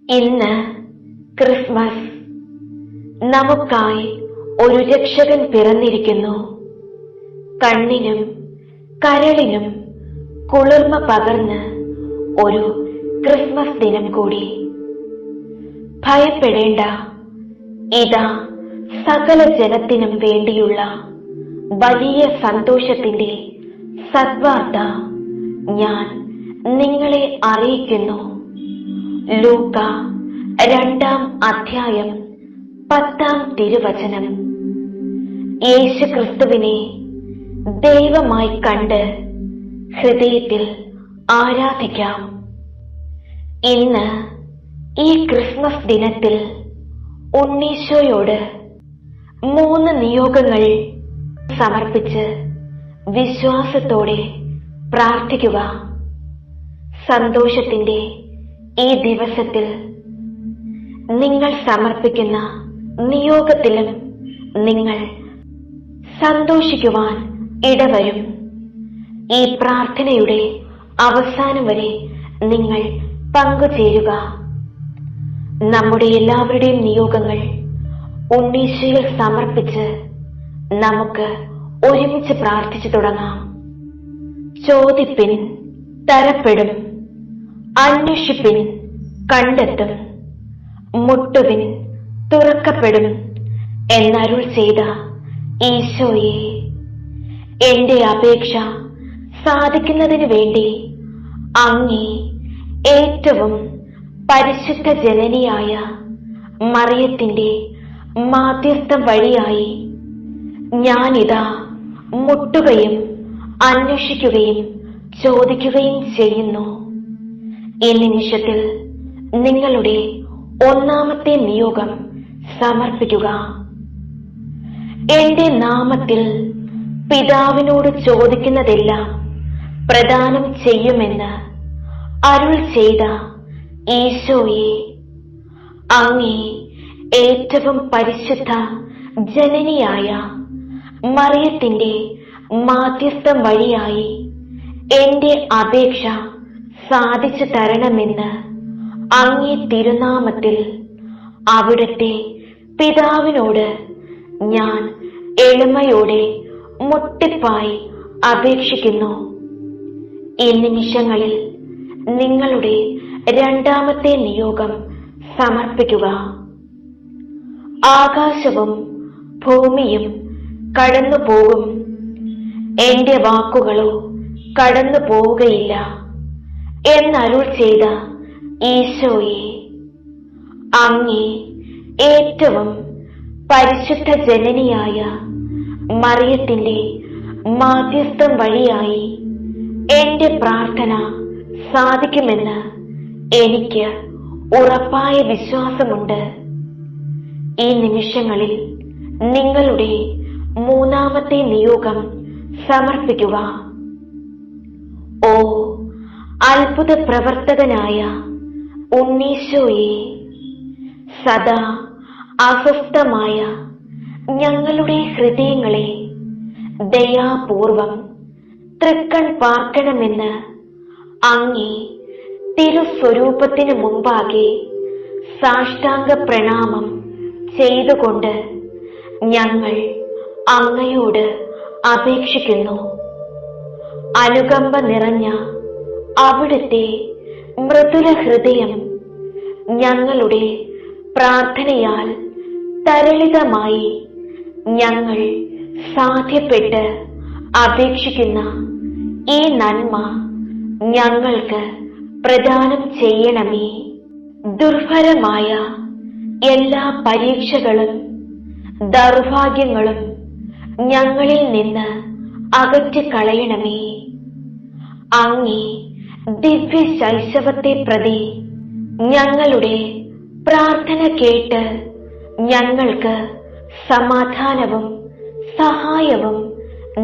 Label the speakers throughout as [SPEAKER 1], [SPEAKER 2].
[SPEAKER 1] ഇന്ന് ക്രിസ്മസ്. നമുക്കായി ഒരു രക്ഷകൻ പിറന്നിരിക്കുന്നു. കണ്ണിനും കരളിനും കുളിർമ പകർന്ന് ഒരു ക്രിസ്മസ് ദിനം കൂടി. ഭയപ്പെടേണ്ട, ഇതാ സകല ജനത്തിനും വേണ്ടിയുള്ള വലിയ സന്തോഷത്തിന്റെ സദ്വാർത്ത ഞാൻ നിങ്ങളെ അറിയിക്കുന്നു. ലൂക്ക 2-ാം അധ്യായം 10-ാം തിരുവചനം. യേശുക്രിസ്തുവിനെ ദൈവമായി കണ്ട് ഹൃദയത്തിൽ ആരാധിക്കാം. ഇന്ന് ഈ ക്രിസ്മസ് ദിനത്തിൽ ഉണ്ണീശോയോട് 3 നിയോഗങ്ങൾ സമർപ്പിച്ച് വിശ്വാസത്തോടെ പ്രാർത്ഥിക്കുക. സന്തോഷത്തിന്റെ ഈ ദിവസത്തിൽ നിങ്ങൾ സമർപ്പിക്കുന്ന നിയോഗത്തിലും നിങ്ങൾ സന്തോഷിക്കുവാൻ ഇടവരും. ഈ പ്രാർത്ഥനയുടെ അവസാനം വരെ നിങ്ങൾ പങ്കുചേരുക. നമ്മുടെ എല്ലാവരുടെയും നിയോഗങ്ങൾ ഉണ്ണീശോയിൽ സമർപ്പിച്ച് നമുക്ക് ഒരുമിച്ച് പ്രാർത്ഥിച്ചു തുടങ്ങാം. ചോദിപ്പിൻ, തരപ്പെടും; അന്വേഷിപ്പിൻ, കണ്ടെത്തും; മുട്ടുവിൻ, തുറക്കപ്പെടും എന്നരുൾ ചെയ്ത ഈശോയെ, എന്റെ അപേക്ഷ സാധിക്കുന്നതിനു വേണ്ടി അങ്ങേ ഏറ്റവും പരിശുദ്ധ ജനനിയായ മറിയത്തിന്റെ മാധ്യസ്ഥം വഴിയായി ഞാനിതാ മുട്ടുകയും അന്വേഷിക്കുകയും ചോദിക്കുകയും ചെയ്യുന്നു. ഈ നിമിഷത്തിൽ നിങ്ങളുടെ 1-ാമത്തെ നിയോഗം സമർപ്പിക്കുക. എന്റെ നാമത്തിൽ പിതാവിനോട് ചോദിക്കുന്നതെല്ലാം പ്രദാനം ചെയ്യുമെന്ന് അരുൾ ചെയ്ത ഈശോയെ, അങ്ങേ ഏറ്റവും പരിശുദ്ധ ജനനിയായ മറിയത്തിന്റെ മാധ്യസ്ഥം വഴിയായി എന്റെ അപേക്ഷ സാധിച്ചു തരണമെന്ന് അങ്ങേ തിരുനാമത്തിൽ അവിടുത്തെ പിതാവിനോട് ഞാൻ എളിമയോടെ മുട്ടിപ്പായി അപേക്ഷിക്കുന്നു. ഈ നിമിഷങ്ങളിൽ നിങ്ങളുടെ 2-ാമത്തെ നിയോഗം സമർപ്പിക്കുക. ആകാശവും ഭൂമിയും കടന്നു പോകും, എന്റെ വാക്കുകളോ കടന്നു പോവുകയില്ല എന്നരുൾ ചെയ്ത ഈശോയെ, അങ്ങേ ഏറ്റവും പരിശുദ്ധ ജനനിയായ മറിയത്തിന്റെ മാധ്യസ്ഥം വഴിയായി എന്റെ പ്രാർത്ഥന സാധിക്കുമെന്ന് എനിക്ക് ഉറപ്പായ വിശ്വാസമുണ്ട്. ഈ നിമിഷങ്ങളിൽ നിങ്ങളുടെ 3-ാമത്തെ നിയോഗം സമർപ്പിക്കുക. ഓ അത്ഭുത പ്രവർത്തകനായ ഉണ്ണീശോയെ, സദാ അസ്വസ്ഥമായ ഞങ്ങളുടെ ഹൃദയങ്ങളെ ദയാപൂർവം തൃക്കൺ പാർക്കണമെന്ന് അങ്ങേ തിരുസ്വരൂപത്തിനു മുമ്പാകെ സാഷ്ടാംഗ പ്രണാമം ചെയ്തുകൊണ്ട് ഞങ്ങൾ അങ്ങയോട് അപേക്ഷിക്കുന്നു. അനുകമ്പ നിറഞ്ഞ അവിടുത്തെ മൃദുല ഹൃദയം ഞങ്ങളുടെ പ്രാർത്ഥനയാൽ തരളിതമായി ഞങ്ങൾ സാധ്യപ്പെട്ട് അപേക്ഷിക്കുന്ന ഈ നന്മ ഞങ്ങൾക്ക് പ്രദാനം ചെയ്യണമേ. ദുർഭരമായ എല്ലാ പരീക്ഷകളും ദൗർഭാഗ്യങ്ങളും ഞങ്ങളിൽ നിന്ന് അകറ്റിക്കളയണമേ. അങ്ങേ ദിവ്യ ശൈശവത്തെ പ്രതി ഞങ്ങളുടെ പ്രാർത്ഥന കേട്ട് ഞങ്ങൾക്ക് സമാധാനവും സഹായവും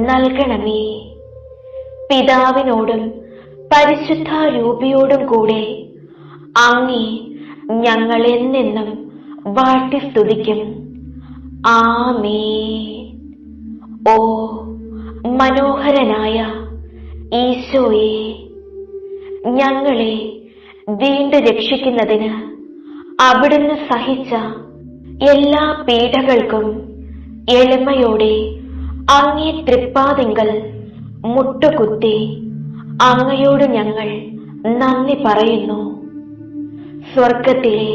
[SPEAKER 1] നൽകണമേ. പിതാവിനോടും പരിശുദ്ധാരൂപിയോടും കൂടെ അങ്ങേ ഞങ്ങൾ എന്നെന്നും വാഴ്ത്തി സ്തുതിക്കും. ആമേൻ. ഓ മനോഹരനായ ഈശോയെ, ഞങ്ങളെ വീണ്ടും രക്ഷിക്കുന്നതിന് അവിടുന്ന് സഹിച്ച എല്ലാ പീഡകൾക്കും എളിമയോടെ അങ്ങേ തൃപ്പാദങ്ങൾ മുട്ടുകുത്തി അങ്ങയോട് ഞങ്ങൾ നന്ദി പറയുന്നു. സ്വർഗത്തിലെ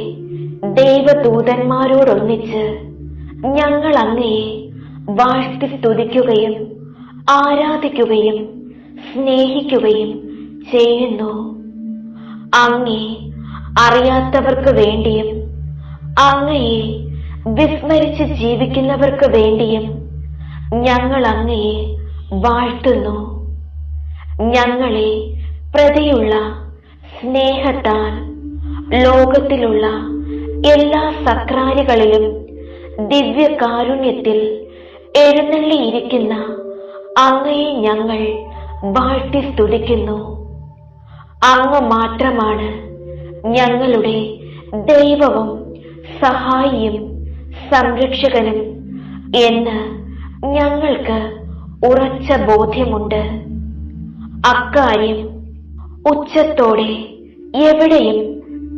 [SPEAKER 1] ദൈവദൂതന്മാരോടൊന്നിച്ച് ഞങ്ങൾ അങ്ങയെ വാഴ്ത്തി സ്തുതിക്കുകയും ആരാധിക്കുകയും സ്നേഹിക്കുകയും ചെയ്യുന്നു. അങ്ങയെ അറിയാത്തവർക്ക് വേണ്ടിയും അങ്ങയെ വിസ്മരിച്ച് ജീവിക്കുന്നവർക്ക് വേണ്ടിയും ഞങ്ങൾ അങ്ങയെ വാഴ്ത്തുന്നു. ഞങ്ങളെ പ്രതിയുള്ള സ്നേഹത്താൽ ലോകത്തിലുള്ള എല്ലാ സക്രാരികളിലും ദിവ്യകാരുണ്യത്തിൽ എഴുന്നള്ളിയിരിക്കുന്ന അങ്ങയെ ഞങ്ങൾ വാഴ്ത്തി സ്തുതിക്കുന്നു. അങ്ങ് മാത്രമാണ് ഞങ്ങളുടെ ദൈവവും സഹായിയും സംരക്ഷകനും എന്ന് ഞങ്ങൾക്ക് ഉറച്ച ബോധ്യമുണ്ട്. അക്കാര്യം ഉച്ചത്തോടെ എവിടെയും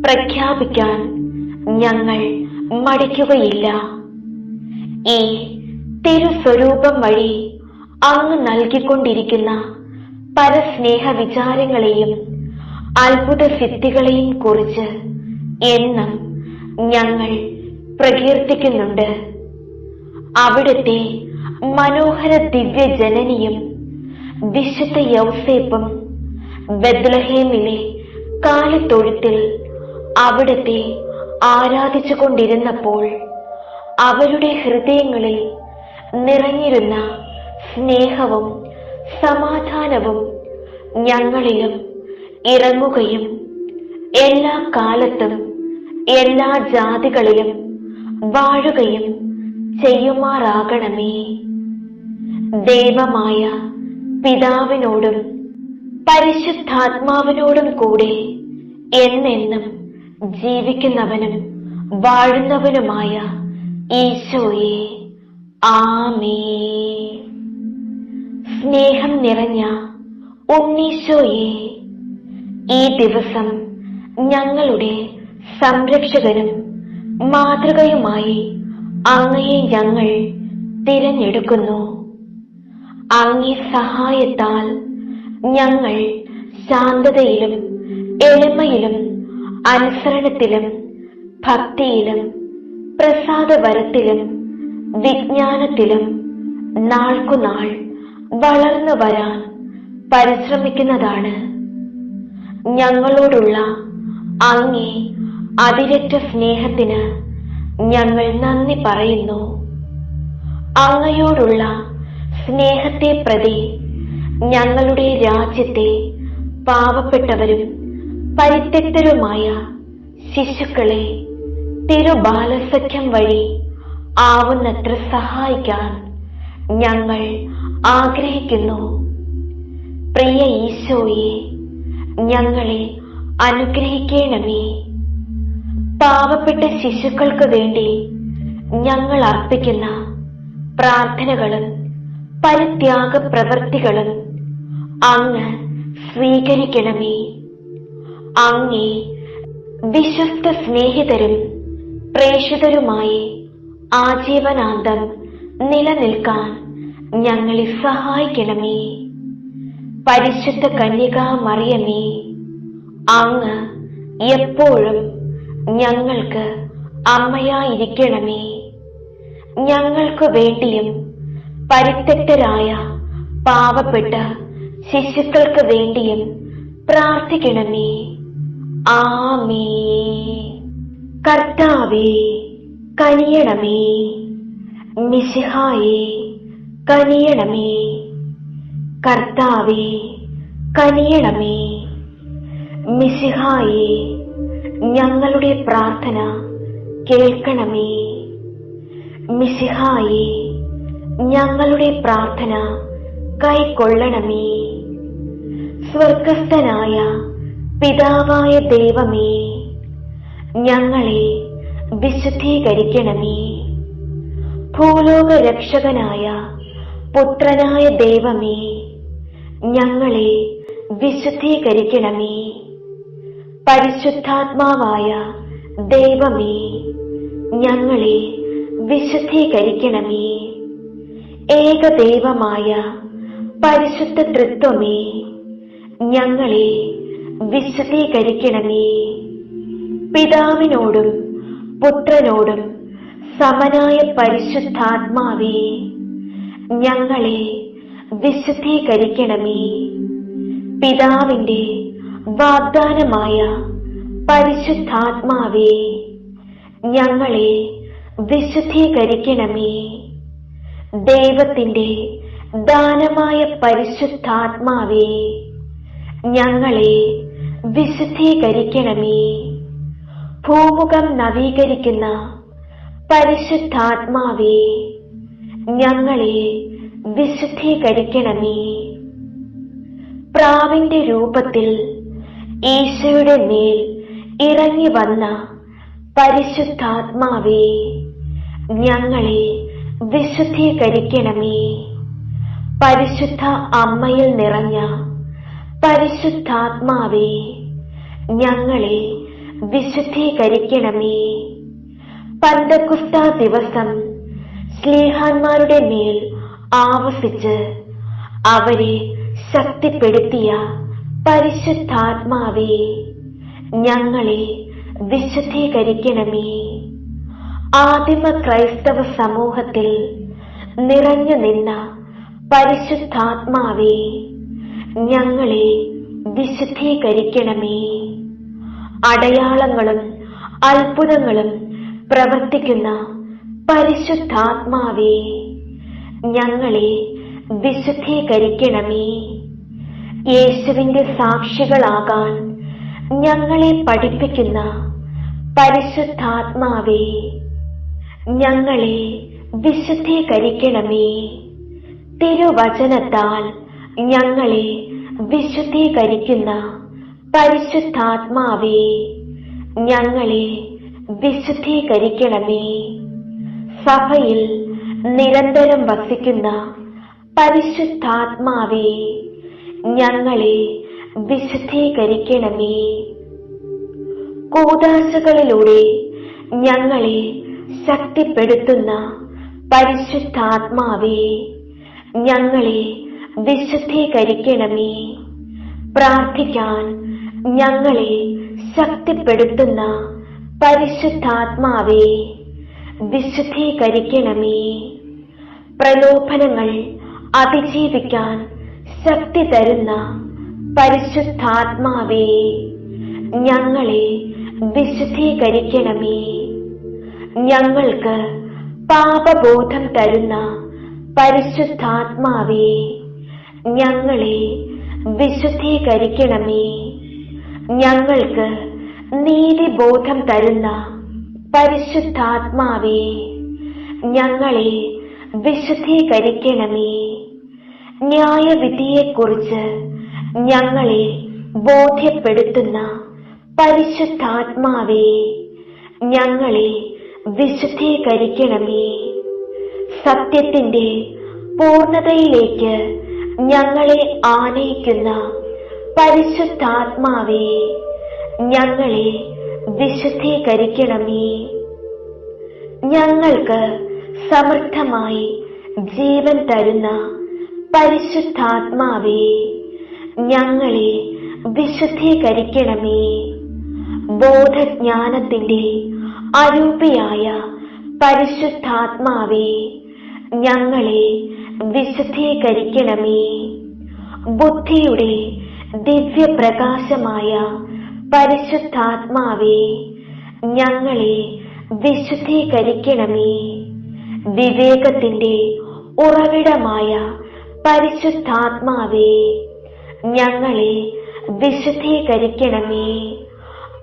[SPEAKER 1] പ്രഖ്യാപിക്കാൻ ഞങ്ങൾ മടിക്കുകയില്ല. ഈ തിരുസ്വരൂപം വഴി അങ്ങ് നൽകിക്കൊണ്ടിരിക്കുന്ന പരസ്നേഹ വിചാരങ്ങളെയും അത്ഭുത സിദ്ധികളെയും കുറിച്ച് എന്നും ഞങ്ങൾ പ്രകീർത്തിക്കുന്നുണ്ട്. അവിടുത്തെ മനോഹര ദിവ്യജനനിയും വിശുദ്ധ യൗസേപ്പും ബെത്ലഹേമിലെ കാലിത്തൊഴുത്തിൽ അവിടുത്തെ ആരാധിച്ചു കൊണ്ടിരുന്നപ്പോൾ അവരുടെ ഹൃദയങ്ങളിൽ നിറഞ്ഞിരുന്ന സ്നേഹവും സമാധാനവും ഞങ്ങളിലും ഇറങ്ങുകയും എല്ലാ കാലത്തും എല്ലാ ജാതികളിലും വാഴുകയും ചെയ്യുമാറാകണമേ. ദൈവമായ പിതാവിനോടും പരിശുദ്ധാത്മാവിനോടും കൂടെ എന്നെന്നും ജീവിക്കുന്നവനും വാഴുന്നവനുമായ ഈശോയെ, ആമേൻ. സ്നേഹം നിറഞ്ഞ ഉണ്ണീശോയെ, ഈ ദിവസം ഞങ്ങളുടെ സംരക്ഷകനും മാതൃകയുമായി അങ്ങയെ ഞങ്ങൾ തിരഞ്ഞെടുക്കുന്നു. അങ്ങേ സഹായത്താൽ ഞങ്ങൾ ശാന്തതയിലും എളിമയിലും അനുസരണത്തിലും ഭക്തിയിലും പ്രസാദവരത്തിലും വിജ്ഞാനത്തിലും നാൾക്കുനാൾ വളർന്നു വരാൻ പരിശ്രമിക്കുന്നതാണ്. ഞങ്ങളോടുള്ള അങ്ങേ അതിരറ്റ സ്നേഹത്തിന് ഞങ്ങൾ നന്ദി പറയുന്നു. അങ്ങയോടുള്ള സ്നേഹത്തെ പ്രതി ഞങ്ങളുടെ രാജ്യത്തെ പാവപ്പെട്ടവരും പരിത്യക്തരുമായ ശിശുക്കളെ തിരുബാലസഖ്യം വഴി ആവുന്നത്ര സഹായിക്കാൻ ഞങ്ങൾ ആഗ്രഹിക്കുന്നു. പ്രിയ ഈശോയെ, ഞങ്ങളെ അനുഗ്രഹിക്കണമേ. പാവപ്പെട്ട ശിശുക്കൾക്ക് വേണ്ടി ഞങ്ങൾ അർപ്പിക്കുന്ന പ്രാർത്ഥനകളും പരിത്യാഗ പ്രവൃത്തികളും അങ്ങ് സ്വീകരിക്കണമേ. അങ്ങേ വിശ്വസ്ത സ്നേഹിതരും പ്രേക്ഷിതരുമായി ആജീവനാന്തം നിലനിൽക്കാൻ ഞങ്ങളെ സഹായിക്കണമേ. പരിശുദ്ധ കന്യകാ മറിയമേ, അങ്ങ് എപ്പോഴും ഞങ്ങൾക്ക് അമ്മയായിരിക്കണമേ. ഞങ്ങൾക്ക് വേണ്ടിയും പരിത്യക്തരായ പാവപ്പെട്ട ശിശുക്കൾക്ക് വേണ്ടിയും പ്രാർത്ഥിക്കണമേ. ആമേൻ. കർത്താവേ, കനിയണമേ. മിശിഹായേ, കനിയണമേ. കർത്താവേ, കനിയണമേ. മിശിഹായേ, ഞങ്ങളുടെ പ്രാർത്ഥന കേൾക്കണമേ. മിശിഹായേ, ഞങ്ങളുടെ പ്രാർത്ഥന കൈക്കൊള്ളണമേ. സ്വർഗസ്ഥനായ പിതാവായ ദൈവമേ, ഞങ്ങളെ വിശുദ്ധീകരിക്കണമേ. ഭൂലോക രക്ഷകനായ പുത്രനായ ദൈവമേ, ഞങ്ങളെ വിശുദ്ധീകരിക്കണമേ. പരിശുദ്ധാത്മാവായ ദൈവമേ, ഞങ്ങളെ വിശുദ്ധീകരിക്കണമേ. ഏകദൈവമായ പരിശുദ്ധ തൃത്വമേ, ഞങ്ങളെ വിശുദ്ധീകരിക്കണമേ. പിതാവിനോടും പുത്രനോടും സമനായ പരിശുദ്ധാത്മാവേ, ഞങ്ങളെ വിശുദ്ധീകരിക്കണമേ. പിതാവിന്റെ വാഗ്ദാനമായ പരിശുദ്ധാത്മാവേ, ഞങ്ങളെ വിശുദ്ധീകരിക്കണമേ. ദൈവത്തിന്റെ ദാനമായ പരിശുദ്ധാത്മാവേ, ഞങ്ങളെ വിശുദ്ധീകരിക്കണമേ. ഭൂമുഖം നവീകരിക്കുന്ന പരിശുദ്ധാത്മാവേ, ഞങ്ങളെ വിശുദ്ധീകരിക്കണമേ. പ്രാവിന്റെ രൂപത്തിൽ ഈശോയുടെ മേൽ ഇറങ്ങി വന്ന പരിശുദ്ധാത്മാവേ, ഞങ്ങളെ വിശുദ്ധീകരിക്കണമേ. പരിശുദ്ധ അമ്മയിൽ നിറഞ്ഞ പരിശുദ്ധാത്മാവേ, ഞങ്ങളെ വിശുദ്ധീകരിക്കണമേ. പന്തക്കുസ്ത ദിവസം ശ്ലീഹാന്മാരുടെ മേൽ ആവസിച്ച് അവരെ ശക്തിപ്പെടുത്തിയ പരിശുദ്ധാത്മാവേ, ഞങ്ങളെ വിശുദ്ധീകരിക്കണമേ. ആദിമ ക്രൈസ്തവ സമൂഹത്തിൽ നിറഞ്ഞു നിന്ന പരിശുദ്ധാത്മാവേ, ഞങ്ങളെ വിശുദ്ധീകരിക്കണമേ. അടയാളങ്ങളും അത്ഭുതങ്ങളും പ്രവർത്തിക്കുന്ന പരിശുദ്ധാത്മാവേ, ഞങ്ങളെ വിശുദ്ധീകരിക്കണമേ. യേശുവിന്റെ സാക്ഷികളാകാൻ ഞങ്ങളെ പഠിപ്പിക്കുന്ന പരിശുദ്ധാത്മാവേ, ഞങ്ങളെ വിശുദ്ധീകരിക്കണമേ. തിരുവചനത്താൽ ഞങ്ങളെ വിശുദ്ധീകരിക്കുന്ന പരിശുദ്ധാത്മാവേ, ഞങ്ങളെ വിശുദ്ധീകരിക്കണമേ. സഭയിൽ നിരന്തരം വസിക്കുന്ന പരിശുദ്ധാത്മാവേ, ഞങ്ങളെ വിശുദ്ധീകരിക്കണമേ. കൂദാശകളിലൂടെ ഞങ്ങളെ ശക്തിപ്പെടുത്തുന്ന പരിശുദ്ധാത്മാവേ, ഞങ്ങളെ വിശുദ്ധീകരിക്കണമേ. പ്രാർത്ഥിക്കാൻ ഞങ്ങളെ ശക്തിപ്പെടുത്തുന്ന പരിശുദ്ധാത്മാവേ, വിശുദ്ധീകരിക്കണമേ. പ്രലോഭനങ്ങൾ അതിജീവിക്കാൻ ശക്തി തരുന്ന പരിശുദ്ധാത്മാവേ, ഞങ്ങളെ വിശുദ്ധീകരിക്കണമേ. ഞങ്ങൾക്ക് പാപബോധം തരുന്ന പരിശുദ്ധാത്മാവേ, ഞങ്ങളെ വിശുദ്ധീകരിക്കണമേ. ഞങ്ങൾക്ക് നീതിബോധം തരുന്ന പരിശുദ്ധാത്മാവേ, ഞങ്ങളെ വിശുദ്ധീകരിക്കണമേ. ന്യായവിധിയെക്കുറിച്ച് ഞങ്ങളെ ബോധ്യപ്പെടുത്തുന്ന പരിശുദ്ധാത്മാവേ, ഞങ്ങളെ വിശുദ്ധീകരിക്കണമേ. സത്യത്തിന്റെ പൂർണ്ണതയിലേക്ക് ഞങ്ങളെ ആനയിക്കുന്ന പരിശുദ്ധാത്മാവേ, ഞങ്ങളെ വിശുദ്ധീകരിക്കണമേ. ഞങ്ങൾക്ക് സമൃദ്ധമായി ജീവൻ തരുന്ന പരിശുദ്ധാത്മാവേ, ഞങ്ങളെ വിശുദ്ധീകരിക്കണമേ. ബോധജ്ഞാനത്തിന്റെ അരൂപിയായ പരിശുദ്ധാത്മാവേ, ഞങ്ങളെ വിശുദ്ധീകരിക്കണമേ. ബുദ്ധിയുടെ ദിവ്യപ്രകാശമായ പരിശുദ്ധാത്മാവേ, ഞങ്ങളെ വിശുദ്ധീകരിക്കണമേ. വിവേകത്തിന്റെ ഉറവിടമായ പരിശുദ്ധാത്മാവേ, ഞങ്ങളെ വിശുദ്ധീകരിക്കണമേ.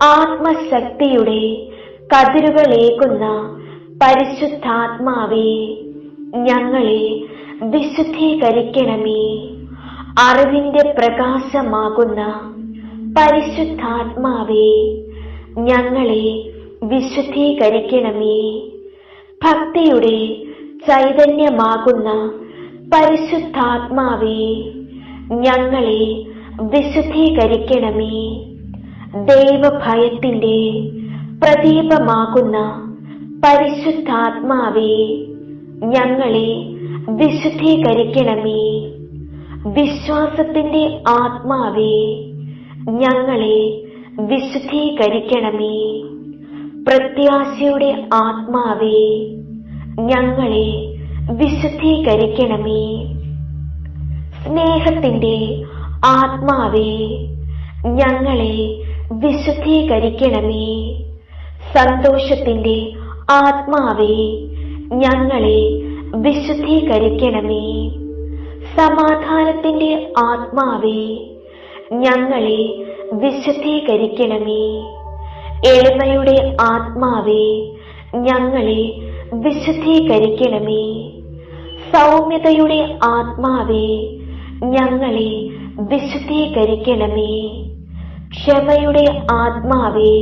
[SPEAKER 1] ആത്മശക്തിയുടെ കതിരുകളേകുന്ന പരിശുദ്ധാത്മാവേ, ഞങ്ങളെ വിശുദ്ധീകരിക്കണമേ. അറിവിന്റെ പ്രകാശമാകുന്ന പരിശുദ്ധാത്മാവേ, ഞങ്ങളെ വിശുദ്ധീകരിക്കണമേ. ഭക്തിയുടെ ചൈതന്യമാകുന്ന പരിശുദ്ധാത്മാവേ, ഞങ്ങളെ വിശുദ്ധീകരിക്കണമേ. ദൈവഭയത്തിന്റെ പ്രദീപമാകുന്ന പരിശുദ്ധാത്മാവേ, ഞങ്ങളെ വിശുദ്ധീകരിക്കണമേ. വിശ്വാസത്തിന്റെ ആത്മാവേ, ഞങ്ങളെ വിശുദ്ധീകരിക്കണമേ. പ്രത്യാശയുടെ ആത്മാവേ, ഞങ്ങളെ വിശുദ്ധീകരിക്കണമേ. സ്നേഹത്തിന്റെ ആത്മാവേ, ഞങ്ങളെ വിശുദ്ധീകരിക്കണമേ. സന്തോഷത്തിന്റെ ആത്മാവേ, ഞങ്ങളെ വിശുദ്ധീകരിക്കണമേ. സമാധാനത്തിന്റെ ആത്മാവേ, ഞങ്ങളെ വിശുദ്ധീകരിക്കണമേ. എളിമയുടെ ആത്മാവേ, ഞങ്ങളെ വിശുദ്ധീകരിക്കണമേ. സൗമ്യതയുടെ ആത്മാവേ, ഞങ്ങളെ വിശുദ്ധീകരിക്കണമേ. ക്ഷമയുടെ ആത്മാവേ,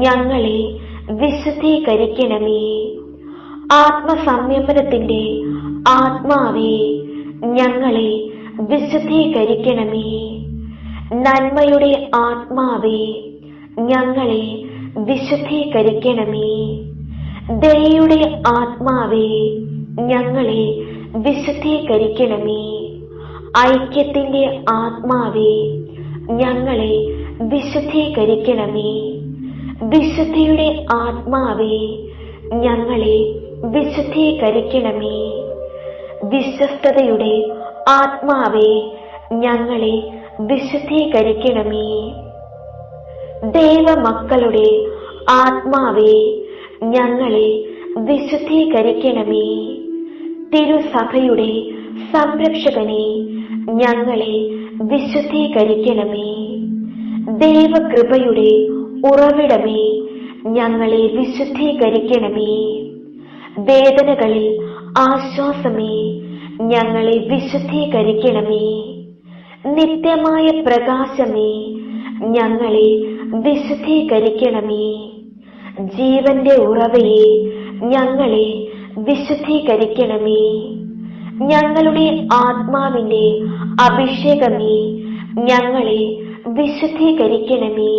[SPEAKER 1] ഞങ്ങളെ വിശുദ്ധീകരിക്കണമേ. ആത്മസംയമനത്തിന്റെ ആത്മാവേ, ഞങ്ങളെ വിശുദ്ധീകരിക്കണമേ. നന്മയുടെ ആത്മാവേ, ഞങ്ങളെ വിശുദ്ധീകരിക്കണമേ. ദയയുടെ ആത്മാവേ, ഞങ്ങളെ വിശുദ്ധീകരിക്കണമേ. ഐക്യത്തിന്റെ ആത്മാവേ, ഞങ്ങളെ വിശുദ്ധീകരിക്കണമേ. വിശുദ്ധിയുടെ ആത്മാവേ, ഞങ്ങളെ വിശുദ്ധീകരിക്കണമേ. വിശ്വസ്തതയുടെ ആത്മാവേ, ഞങ്ങളെ വിശുദ്ധീകരിക്കണമേ. ദൈവമക്കളുടെ ആത്മാവേ, ഞങ്ങളെ വിശുദ്ധീകരിക്കണമേ. തിരുസഭയുടെ സംരക്ഷകനെ, ഞങ്ങളെ വിശുദ്ധീകരിക്കണമേ. ദൈവകൃപയുടെ ഉറവിടമേ, ഞങ്ങളെ വിശുദ്ധീകരിക്കണമേ. വേദനകളിൽ ആശ്വാസമേ, ഞങ്ങളെ വിശുദ്ധീകരിക്കണമേ. നിത്യമായ പ്രകാശമേ, ഞങ്ങളെ വിശുദ്ധീകരിക്കണമേ. ജീവന്റെ ഉറവയെ, ഞങ്ങളെ വിശുദ്ധീകരിക്കണമേ. ഞങ്ങളുടെ ആത്മാവിന്റെ അഭിഷേകമേ, ഞങ്ങളെ വിശുദ്ധീകരിക്കണമേ.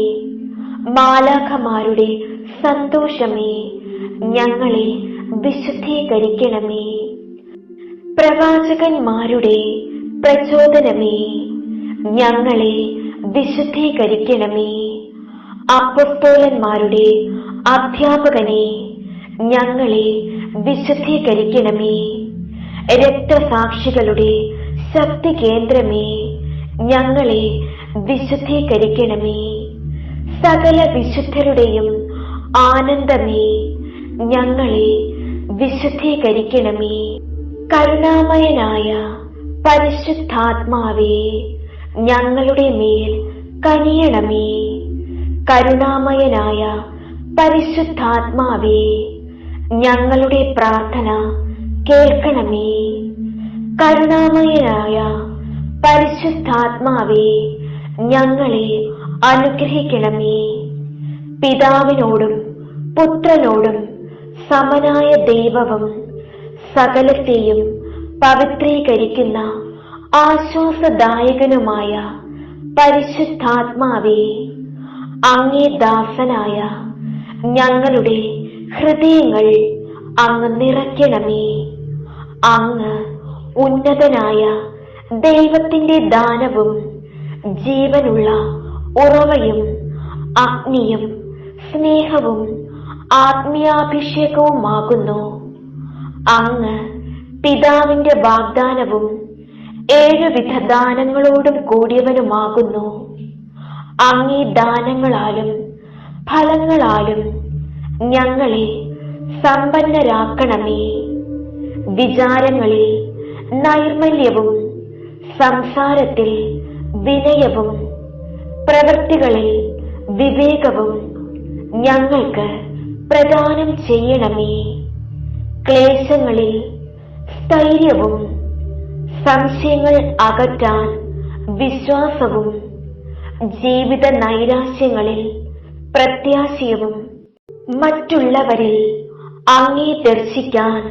[SPEAKER 1] മാലാഖമാരുടെ സന്തോഷമേ, ഞങ്ങളെ വിശുദ്ധീകരിക്കണമേ. പ്രവാചകന്മാരുടെ പ്രചോദനമേ, ഞങ്ങളെ വിശുദ്ധീകരിക്കണമേ. അപ്പൊസ്തലന്മാരുടെ അധ്യാപകനെ, ഞങ്ങളെ വിശുദ്ധീകരിക്കണമേ. രക്തസാക്ഷികളുടെ ശക്തി കേന്ദ്രമേ, ഞങ്ങളെ വിശുദ്ധീകരിക്കണമേ. സകല വിശുദ്ധരുടെയും ആനന്ദമേ, ഞങ്ങളെ വിശുദ്ധീകരിക്കണമേ. കരുണാമയനായ പരിശുദ്ധാത്മാവേ, ഞങ്ങളുടെ മേൽ കനിയണമേ. കരുണാമയനായ പരിശുദ്ധാത്മാവേ, ഞങ്ങളുടെ പ്രാർത്ഥന കേൾക്കണമേ. കരുണാമയനായ പരിശുദ്ധാത്മാവേ, ഞങ്ങളെ അനുഗ്രഹിക്കണമേ. പിതാവിനോടും പുത്രനോടും സമനായ ദൈവവും സകലത്തെയും പവിത്രീകരിക്കുന്ന ആശ്വാസദായകനുമായ പരിശുദ്ധാത്മാവേ, അങ്ങേ ദാസനായ ഞങ്ങളുടെ ഹൃദയങ്ങൾ അങ്ങ് നിറയ്ക്കണമേ. അങ്ങ് ഉന്നതനായ ദൈവത്തിന്റെ ദാനവും ജീവനുള്ള ഉറവയും അഗ്നിയും സ്നേഹവും ആത്മീയാഭിഷേകവുമാകുന്നു. അങ്ങ് പിതാവിന്റെ വാഗ്ദാനവും 7 വിധ ദാനങ്ങളോടും കൂടിയവനുമാകുന്നു. അങ്ങേ ദാനങ്ങളാലും ഫലങ്ങളാലും ഞങ്ങളെ സമ്പന്നരാക്കണമേ. വിചാരങ്ങളിൽ നൈർമല്യവും സംസാരത്തിൽ വിനയവും പ്രവൃത്തികളിൽ വിവേകവും ഞങ്ങൾക്ക് പ്രദാനം ചെയ്യണമേ. ക്ലേശങ്ങളിൽ സ്ഥൈര്യവും സംശയങ്ങൾ അകറ്റാൻ വിശ്വാസവും ജീവിത നൈരാശ്യങ്ങളിൽ പ്രത്യാശയവും മറ്റുള്ളവരിൽ അങ്ങേ ദർശിക്കാൻ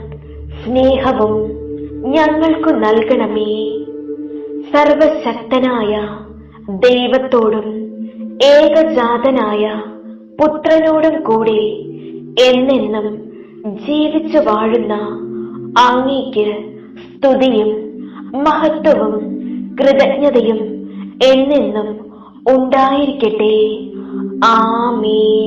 [SPEAKER 1] സ്നേഹവും ഞങ്ങൾക്കു നൽകണമേ. സർവശക്തനായ ദൈവത്തോടും ഏകജാതനായ പുത്രനോടും കൂടെ എന്നെന്നും ജീവിച്ചു വാഴുന്ന അങ്ങേക്ക് സ്തുതിയും മഹത്വവും കൃതജ്ഞതയും എന്നെന്നും ഉണ്ടായിരിക്കട്ടെ. ആമേൻ.